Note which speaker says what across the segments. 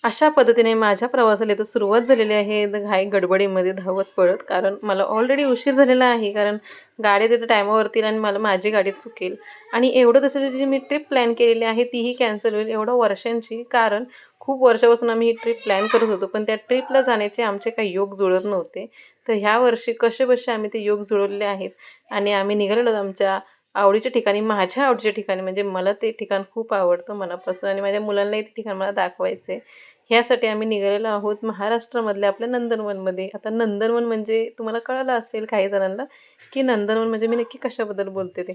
Speaker 1: अशा पद्धतीने माझ्या प्रवासाला तर सुरुवात झालेली आहे घाई गडबडीमध्ये धावत पळत. कारण मला ऑलरेडी उशीर झालेला आहे. कारण गाडी तिथं टायमावरती आणि मला माझी गाडी चुकेल आणि एवढं तसं जी मी ट्रिप प्लॅन केलेली आहे तीही कॅन्सल होईल एवढ्या वर्षांची. कारण खूप वर्षापासून आम्ही ही ट्रिप प्लॅन करत होतो, पण त्या ट्रिपला जाण्याचे आमचे काही योग जुळत नव्हते. तर ह्या वर्षी कसेबसे आम्ही ते योग जुळवले आहेत आणि आम्ही निघालेलो आमच्या आवडीच्या ठिकाणी. माझ्या आवडीच्या ठिकाणी म्हणजे मला ते ठिकाण खूप आवडतं मनापासून आणि माझ्या मुलांनाही ते ठिकाण मला दाखवायचं आहे. ह्यासाठी आम्ही निघालेलो आहोत महाराष्ट्रामधल्या आपल्या नंदनवनमध्ये. आता नंदनवन म्हणजे तुम्हाला कळलं असेल काही जणांना, की नंदनवन म्हणजे मी नक्की कशाबद्दल बोलते ते.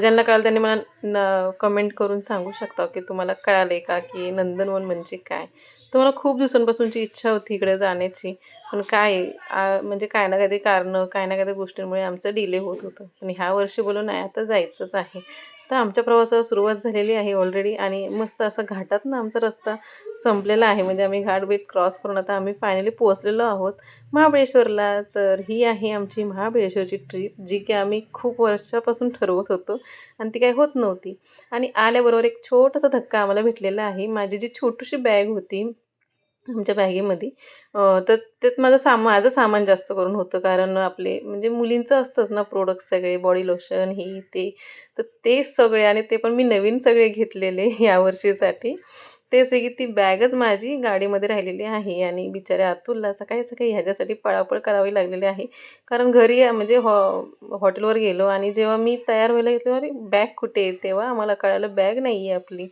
Speaker 1: ज्यांना कळलं त्यांनी मला कमेंट करून सांगू शकता, की तुम्हाला कळालं आहे का, की नंदनवन म्हणजे काय? तर मला खूप दिवसांपासूनची इच्छा होती इकडे जाण्याची. पण काय आहे, म्हणजे काही ना काहीतरी कारणं, काही ना काहीतरी गोष्टींमुळे आमचं डिले होत होतं. पण ह्या वर्षी बोललो नाही आता जायचंच आहे. तर आमच्या प्रवासाला सुरुवात झालेली आहे ऑलरेडी आणि मस्त असा घाटातनं आमचा रस्ता संपलेला आहे. म्हणजे आम्ही घाट-बीट क्रॉस करून आता आम्ही फायनली पोहोचलेलो आहोत महाबळेश्वरला. तर ही आहे आमची महाबळेश्वरची ट्रिप, जी की आम्ही खूप वर्षापासून ठरवत होतो आणि ती काही होत नव्हती. आणि आल्याबरोबर एक छोटासा धक्का आम्हाला भेटलेला आहे. माझी जी छोटीशी बॅग होती आमच्या बॅगेमध्ये, तर त्यात माझं सामान जास्त करून होतं. कारण आपले म्हणजे मुलींचं असतंच ना प्रोडक्ट सगळे बॉडी लोशन हे ते. तर ते सगळे आणि ते पण मी नवीन सगळे घेतलेले यावर्षीसाठी. तेच आहे की ती बॅगच माझी गाडीमध्ये राहिलेली आहे आणि बिचाऱ्या अतुलला सकाळी-सकाळी ह्याच्यासाठी पळापळ करावी लागलेली आहे. कारण घरी म्हणजे हॉटेलवर गेलो आणि जेव्हा मी तयार व्हायला घेतलं, "अरे बॅग कुठे आहे?" तेव्हा आम्हाला कळालं बॅग नाही आहे आपली.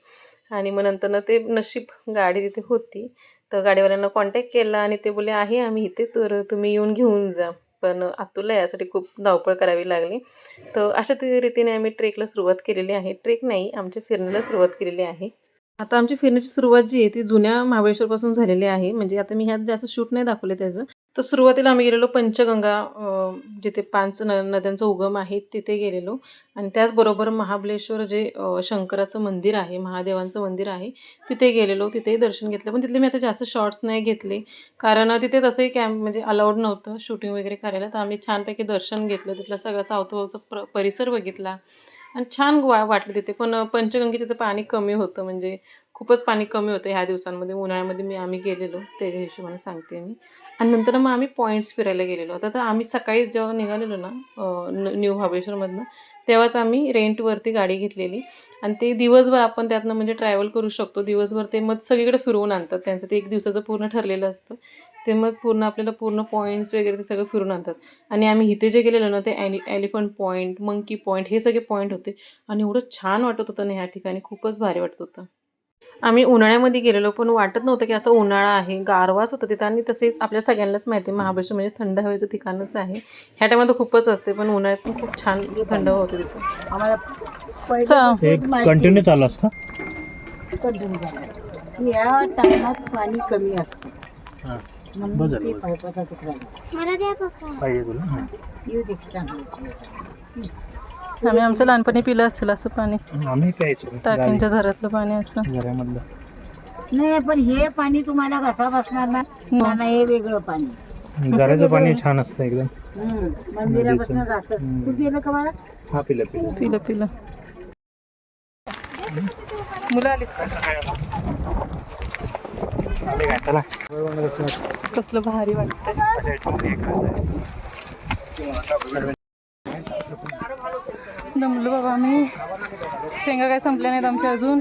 Speaker 1: आणि मग नंतरनं ते नशीब गाडी तिथे होती. तर गाडीवाल्यांना कॉन्टॅक्ट केला आणि ते बोलले, "आहे आम्ही इथे, तर तुम्ही येऊन घेऊन जा." पण अतुलला यासाठी खूप धावपळ करावी लागली. तर अशा रीतीने आम्ही ट्रेकला सुरुवात केलेली आहे. ट्रेक नाही, आमच्या फिरण्याला सुरुवात केलेली आहे. आता आमची फिरण्याची सुरुवात जी आहे ती जुन्या महाबळेश्वरपासून झालेली आहे. म्हणजे आता मी ह्यात जास्त शूट नाही दाखवलं त्याचं. तर सुरुवातीला आम्ही गेलेलो पंचगंगा, जिथे 5 नद्यांचा उगम आहे तिथे गेलेलो आणि त्याचबरोबर महाबळेश्वर जे शंकराचं मंदिर आहे, महादेवांचं मंदिर आहे, तिथे गेलेलो. तिथेही दर्शन घेतलं. पण तिथले मी आता जास्त शॉट्स नाही घेतले. कारण तिथे तसंही म्हणजे अलाउड नव्हतं शूटिंग वगैरे करायला. तर आम्ही छानपैकी दर्शन घेतलं. तिथला सगळा अवतीभोवतीचा परिसर बघितला आणि छान वाटलं तिथे. पण पंचगंगेचं तिथं पाणी कमी होतं. म्हणजे खूपच पाणी कमी होतं ह्या दिवसांमध्ये. उन्हाळ्यामध्ये आम्ही गेलेलो त्याच्या हिशोबाने सांगते मी. आणि नंतर मग आम्ही पॉईंट्स फिरायला गेलेलो. आता तर आम्ही सकाळी जेव्हा निघालेलो ना न्यू महाबळेश्वरमधनं, तेव्हाच आम्ही रेंटवरती गाडी घेतलेली आणि ते दिवसभर आपण त्यातनं म्हणजे ट्रॅव्हल करू शकतो. दिवसभर ते मग सगळीकडे फिरवून आणतात. त्यांचं ते 1 दिवसाचं पूर्ण ठरलेलं असतं. ते मग पूर्ण आपल्याला पूर्ण पॉईंट्स वगैरे ते सगळं फिरून आणतात. आणि आम्ही इथे जे गेलेलो ना ते एलिफंट पॉईंट, मंकी पॉईंट हे सगळे पॉईंट होते आणि एवढं छान वाटत होतं ना ह्या ठिकाणी, खूपच भारी वाटत होतं. आम्ही उन्हाळ्यामध्ये गेलेलो, पण वाटत नव्हतं की असं उन्हाळा आहे. गारवाच होतं तिथं आणि तसे आपल्या सगळ्यांनाच माहिती आहे महाबळेश्वर म्हणजे थंड हवेचं ठिकाणच आहे. ह्या टायमाला तर खूपच असते, पण उन्हाळ्यात पण खूप छान थंड हवा होते तिथं.
Speaker 2: आम्हाला
Speaker 3: एक कंटिन्यू चालू असतं.
Speaker 2: या टायमात पाणी कमी असतं
Speaker 3: हां
Speaker 2: म्हणून
Speaker 3: बदल
Speaker 2: ते पाईपाचा तुकडा
Speaker 3: पाहिजे तुला हां.
Speaker 2: येऊ दे चांगलं.
Speaker 1: आम्ही आमच्या लहानपणी पिलं असेल असं पाणी,
Speaker 3: आम्ही प्यायचो
Speaker 1: टाक्यांच्या झऱ्यातलं पाणी असं.
Speaker 3: घरामधलं.
Speaker 2: नाही पण हे पाणी तुम्हाला घसा बसणार ना, हे वेगळं पाणी.
Speaker 3: घराचं पाणी छान असतं एकदम.
Speaker 2: मंदिरापासून जातं. तू पिलं का मला?
Speaker 3: हा पिलं
Speaker 1: पिलं मुलं आली
Speaker 3: आले काय चला.
Speaker 1: कसलं भारी वाटतंय. दमलो बाबा आम्ही. शेंगा काय संपल्या नाहीत आमच्या अजून.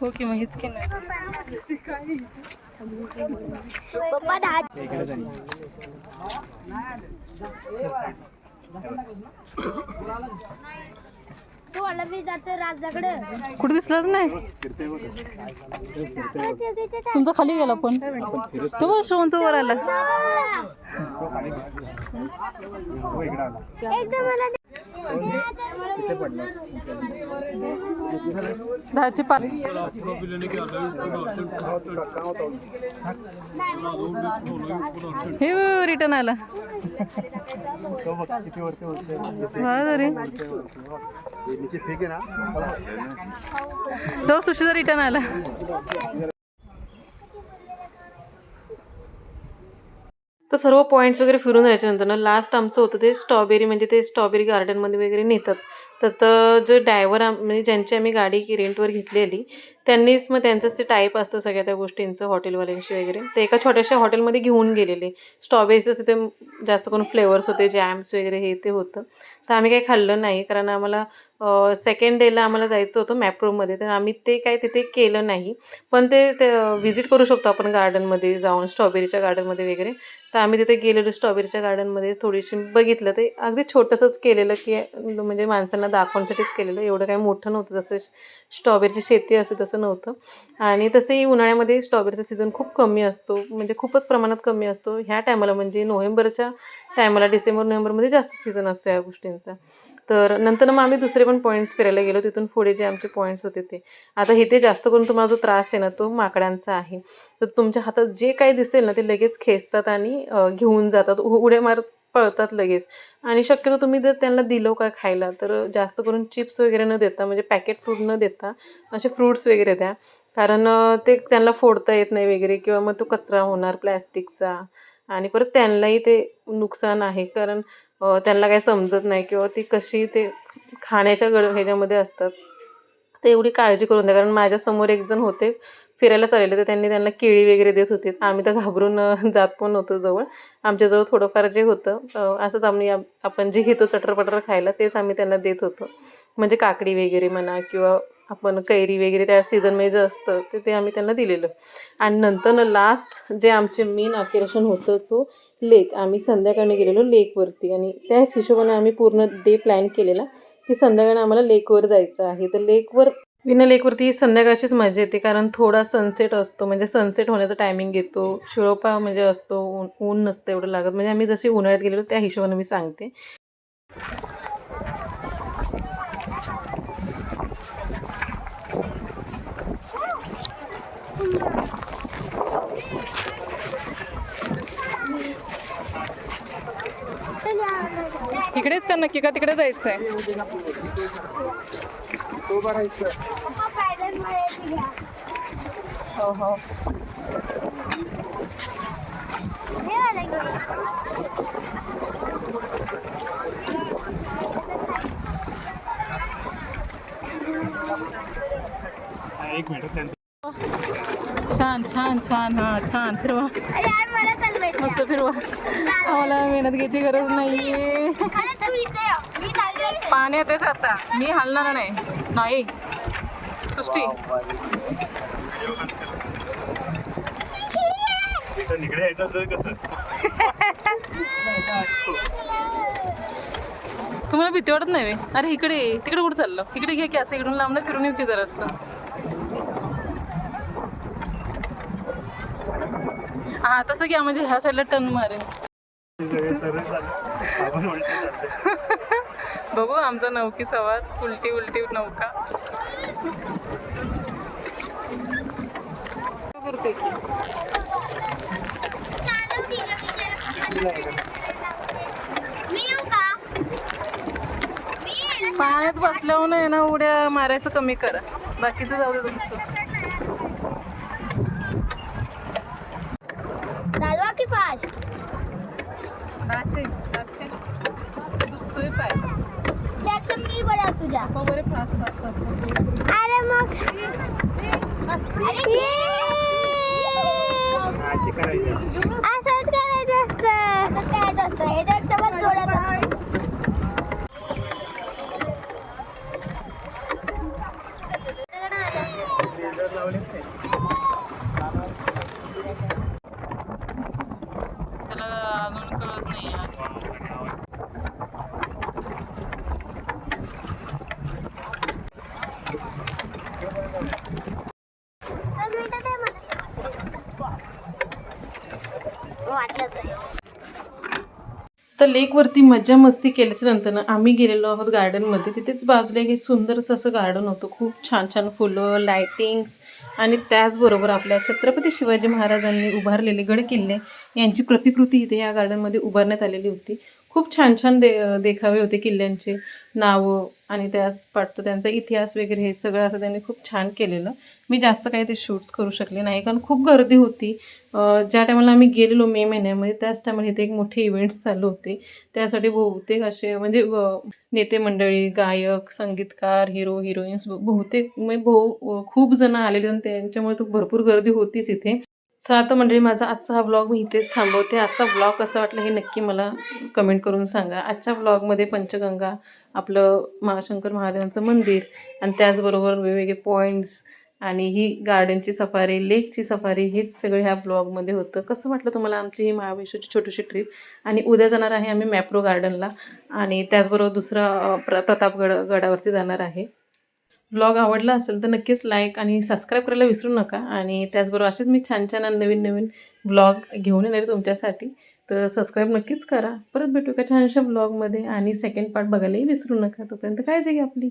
Speaker 1: हो की मग हेच की नाही. कुठे दिसलंच नाही. तुमचा खाली गेला पण तो बघ श्रवणचा वर आला. दहाची पाच. हे रिटर्न आला. तो सुशीला रिटर्न आला. तर सर्व पॉईंट्स वगैरे फिरून झाल्याच्यानंतर ना लास्ट आमचं होतं ते स्ट्रॉबेरी, म्हणजे ते स्ट्रॉबेरी गार्डनमध्ये वगैरे नेतात. तर जो ड्रायव्हर म्हणजे ज्यांची आम्ही गाडी रेंटवर घेतलेली त्यांनीच मग त्यांचंच ते टाईप असतं सगळ्या त्या गोष्टींचं हॉटेलवाल्यांशी वगैरे. ते एका छोट्याशा हॉटेलमध्ये घेऊन गेलेले. स्ट्रॉबेरीचंच तिथे जास्त करून फ्लेवर्स होते, जॅम्स वगैरे हे ते होतं. तर आम्ही काही खाल्लं नाही कारण आम्हाला सेकंड डेला आम्हाला जायचं होतं मॅप्रोमध्ये, तर आम्ही ते काय तिथे केलं नाही. पण ते व्हिजिट करू शकतो आपण गार्डनमध्ये जाऊन, स्ट्रॉबेरीच्या गार्डनमध्ये वगैरे. तर आम्ही तिथे गेलेलो स्ट्रॉबेरीच्या गार्डनमध्ये, थोडीशी बघितलं. ते अगदी छोटंसंच केलेलं की म्हणजे माणसांना दाखवण्यासाठीच केलेलं, एवढं काही मोठं नव्हतं. जसं स्ट्रॉबेरीची शेती असते तसं नव्हतं. आणि तसंही उन्हाळ्यामध्ये स्ट्रॉबेरीचा सीझन खूप कमी असतो, म्हणजे खूपच प्रमाणात कमी असतो. ह्या टायमाला म्हणजे नोव्हेंबरच्या टायमाला, डिसेंबर नोव्हेंबरमध्ये जास्त सीझन असतो या गोष्टींचा. तर नंतर मग आम्ही दुसरे पण पॉईंट्स फिरायला गेलो. तिथून पुढे जे आमचे पॉईंट्स होते ते. आता इथे जास्त करून तुम्हाला जो त्रास आहे ना तो माकडांचा आहे. तर तुमच्या हातात जे काही दिसेल ना ते लगेच खेचतात आणि घेऊन जातात. उड्या मारत पळतात लगेच. आणि शक्यतो तुम्ही जर त्यांना दिलं काय खायला तर जास्त करून चिप्स वगैरे न देता, म्हणजे पॅकेट फूड न देता असे फ्रुट्स वगैरे द्या. कारण ते त्यांना फोडता येत नाही वगैरे, किंवा मग तो कचरा होणार प्लॅस्टिकचा आणि परत त्यांनाही ते नुकसान आहे. कारण त्यांना काही समजत नाही किंवा ती कशी ते खाण्याच्या ह्याच्यामध्ये असतात. तर एवढी काळजी करून द्या. कारण माझ्यासमोर एक जण होते, फिरायला चाललेले, तर त्यांना केळी वगैरे देत होते. आम्ही तर घाबरून जात पण नव्हतो जवळ. आमच्याजवळ थोडंफार जे होतं असंच आम्ही आपण जे घेतो चटर-पटर खायला तेच आम्ही त्यांना देत होतो. म्हणजे काकडी वगैरे म्हणा किंवा आपण कैरी वगैरे त्या सीझनमध्ये जे असतं ते आम्ही त्यांना दिलेलं. आणि नंतर लास्ट जे आमचे मेन आकर्षण होतं तो लेक. आम्ही संध्याकाळी गेलेलो लेकवरती आणि त्याच हिशोबाने आम्ही पूर्ण डे प्लॅन केलेला की संध्याकाळी आम्हाला लेकवर जायचं आहे. तर लेकवरती संध्याकाळचीच मजा येते, कारण थोडा सनसेट असतो, म्हणजे सनसेट होण्याचा टायमिंग येतो. शिळोपा म्हणजे असतो, ऊन नसतं एवढं लागत. म्हणजे आम्ही जशी उन्हाळ्यात गेलेलो त्या हिशोबाने मी सांगते. इकडेच का नक्की का तिकडे जायचं आहे? हो हो.
Speaker 3: एक मिनिट.
Speaker 1: छान छान छान. हां छान, फिरवा मस्त फिरवा. आम्हाला मेहनत घ्यायची गरज नाहीये. पाण्यात आहेस आता, मी हलणार नाही. सृष्टी
Speaker 3: इकडे यायचं असतं कसं?
Speaker 1: तुम्हाला भीती वाटत नाही? अरे इकडे तिकडे कुठं चाललं? इकडे घे की, असं इकडून लांब फिरून येऊ की जरासं. हा तसं घ्या, म्हणजे ह्या साईडला टर्न मारेन. बघू आमचा नौकी सवार, उलटी नौका करते की. पाण्यात बसल्यावर नाही ना उड्या मारायचं कमी करा, बाकीचं जाऊ दे तुमचं.
Speaker 4: चालवा की फास्ट.
Speaker 1: दुखतोय पाय.
Speaker 4: त्याचं मी बडा तुझ्या.
Speaker 1: बरे फास्ट.
Speaker 4: अरे मग
Speaker 3: अशी करायची.
Speaker 4: असंच करायचं असतं. असंच करायचं असतं. हे तर सोबत जोडत असतं.
Speaker 1: त्याला अजून कळत नाही. तर लेकवरती मज्जा मस्ती केल्याच्या नंतर आम्ही गेलेलो आहोत गार्डनमध्ये. तिथेच बाजूला एक सुंदरसं असं गार्डन होतं, खूप छान छान फुलं, लायटिंग्स आणि त्याचबरोबर आपल्या छत्रपती शिवाजी महाराजांनी उभारलेले गड किल्ले यांची प्रतिकृती इथे या गार्डनमध्ये उभारण्यात आलेली होती. खूप छान छान देखावे होते किल्ल्यांचे, नावं आणि त्याच पाठचं त्यांचा इतिहास वगैरे हे सगळं असं त्यांनी खूप छान केलेलं. मी जास्त काही ते शूट्स करू शकले नाही कारण खूप गर्दी होती. ज्या टायमाला आम्ही गेलेलो मे महिन्यामध्ये त्याच टायमाला इथे एक मोठे इव्हेंट्स चालू होते. त्यासाठी बहुतेक असे म्हणजे नेते मंडळी, गायक, संगीतकार, हिरो, हिरोईन्स बहुतेक म्हणजे खूप जण आलेले आणि त्यांच्यामुळे तर भरपूर गर्दी होतीच इथे. चला तर मंडळी माझा आजचा हा व्लॉग मी इथेच थांबवते. आजचा व्लॉग कसा वाटला हे नक्की मला कमेंट करून सांगा. आजच्या व्लॉगमध्ये पंचगंगा, आपलं शंकर महादेवांचं मंदिर आणि त्याचबरोबर वेगवेगळे पॉईंट्स आणि ही गार्डनची सफारी, लेकची सफारी हेच सगळं ह्या व्लॉगमध्ये होतं. कसं वाटलं तुम्हाला आमची ही महाबळेश्वरची छोटीशी ट्रिप? आणि उद्या जाणार आहे आम्ही मॅप्रो गार्डनला आणि त्याचबरोबर दुसरा प्रतापगडावरती जाणार आहे. व्लॉग आवडला असेल तर नक्कीच लाईक आणि सबस्क्राईब करायला विसरू नका आणि त्याचबरोबर असेच मी छान छान आणि नवीन नवीन व्लॉग घेऊन येणार आहे तुमच्यासाठी. तर सबस्क्राईब नक्कीच करा. परत भेटू एका छानशा व्लॉगमध्ये आणि सेकंड पार्ट बघायलाही विसरू नका. तोपर्यंत काळजी घ्या आपली.